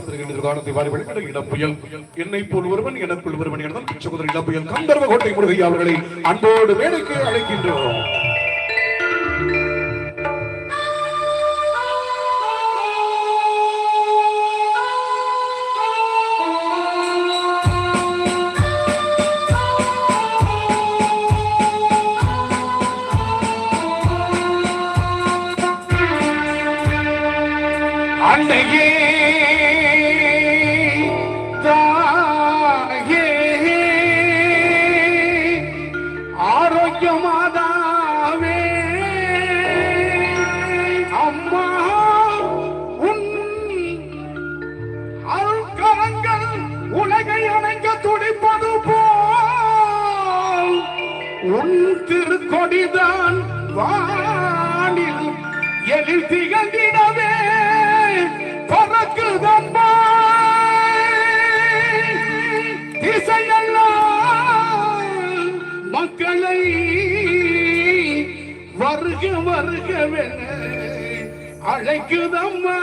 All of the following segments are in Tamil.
காலத்தை வாரி வழிபட இடப்புயல் என்னை போல் ஒருவன் எனக்குள் ஒருவன் எனதான் சகோதரர் இடப்புயல் கந்தர்வ கோட்டை முருகையா அவர்களை அன்போடு மேடைக்கு அழைக்கின்றோம். அன்னையே தாயே ஆரோக்கியமாதாவே அம்மா உன் அருட்கரங்கள் உலகை அணைக்க துடிப்பது போல் உன் திருக்கொடிதான் வானில் எழில் திகழ்ந்திடவே பறக்குதம்மா திசையெல்லாம் மக்களை வருக வருகவென அழைக்குதம்மா.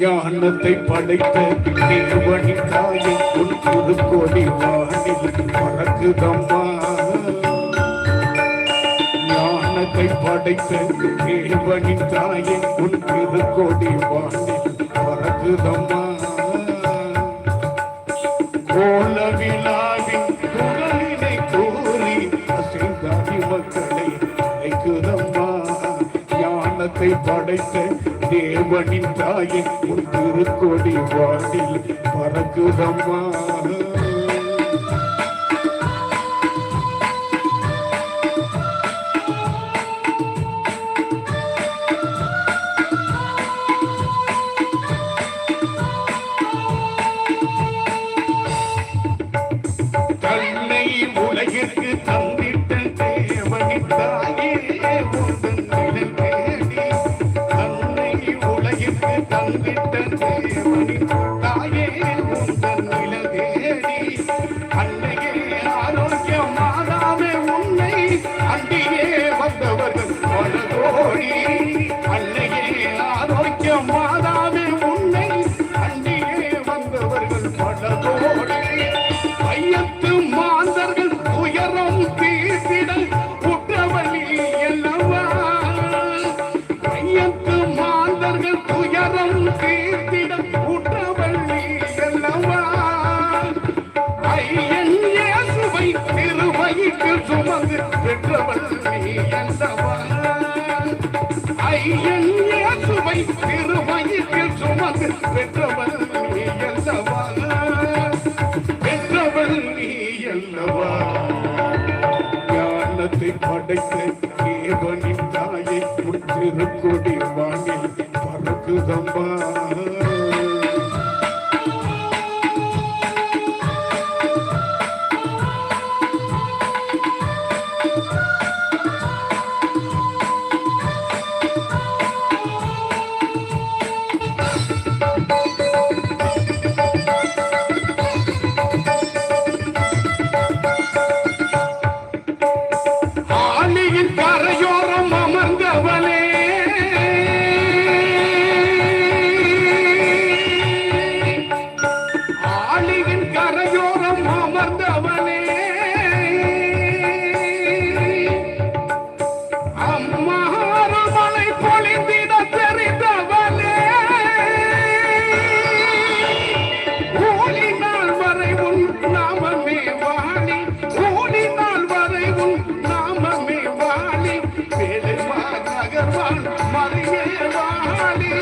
ஞானத்தை படைத்த தேவனி தாயை உன் திருக்கோடி வானில் பறக்குதம்மா. ஞானத்தை படைத்த தேவனி தாயை உன் திருக்கோடி வானில் பறக்குதம்மா. கோல விழாவின் குரலினை கூறி அசைந்தாடி மக்களை அழைக்குதம்மா. ஞானத்தை படைத்த தேவனின் தாயை உன் திருக்கோடி வானில் பறக்குதம்மா. தன்னை உலகிற்கு தந்திட்ட தேவனின் தாயே உந்தன் நிழல் தேடி தந்திட்ட தேவனின் தாயே உந்தன் நிழல் தேடி அன்னையே ஆரோக்கியமாதாவே உன்னை அண்டியே வந்தவர்கள் பல கோடி. அன்னையே ஆரோக்கியமாதாவே உன்னை அண்டியே வந்தவர்கள் பல கோடி. ஐயத்து மாந்தர்கள் உயரம் தீர்த்திட குற்றவழி அல்லவா. ஐயத்து மாந்தர்கள் உயரம் தீர்த்திட குற்றவழி அல்லவா. ஐயன் இயேசுவை திருவயிற்றில் சுமந்து பெற்றவள் நீ அல்லவா. ஐயன் இயேசுவை திருவயிற்றில் சுமந்து பெற்றவள் நீ அல்லவா. பெற்றவள் நீ அல்லவா. ஞானத்தை படைத்த தேவனின் தாயை உன் திருக்கொடி வானில் பறக்குதம்மா. ஆலியின் கரையோரம் அமர்ந்தவளே ஆலியின் கரையோரம் அமர்ந்தவளே அம்மாரமலை பொழிந்திட தெரிந்தவளே ஊழினால் வரை உன் நாமமே வாழி. ஊழினால் வரை உன் நாமமே வாழி. வேலைவா நகர்வாள் மரியே வாழி.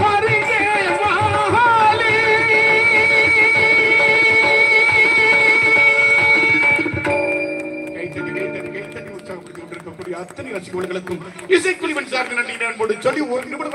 மரியே வாழி. கைத்தட்டி உற்சாகப்படுத்திக் கொண்டிருக்கக்கூடிய அத்தனை ரசிகர்களுக்கும் இசைக்குழுவின் சார்பில் நன்றி அன்போடு சொல்லி ஒரு நிமிடம்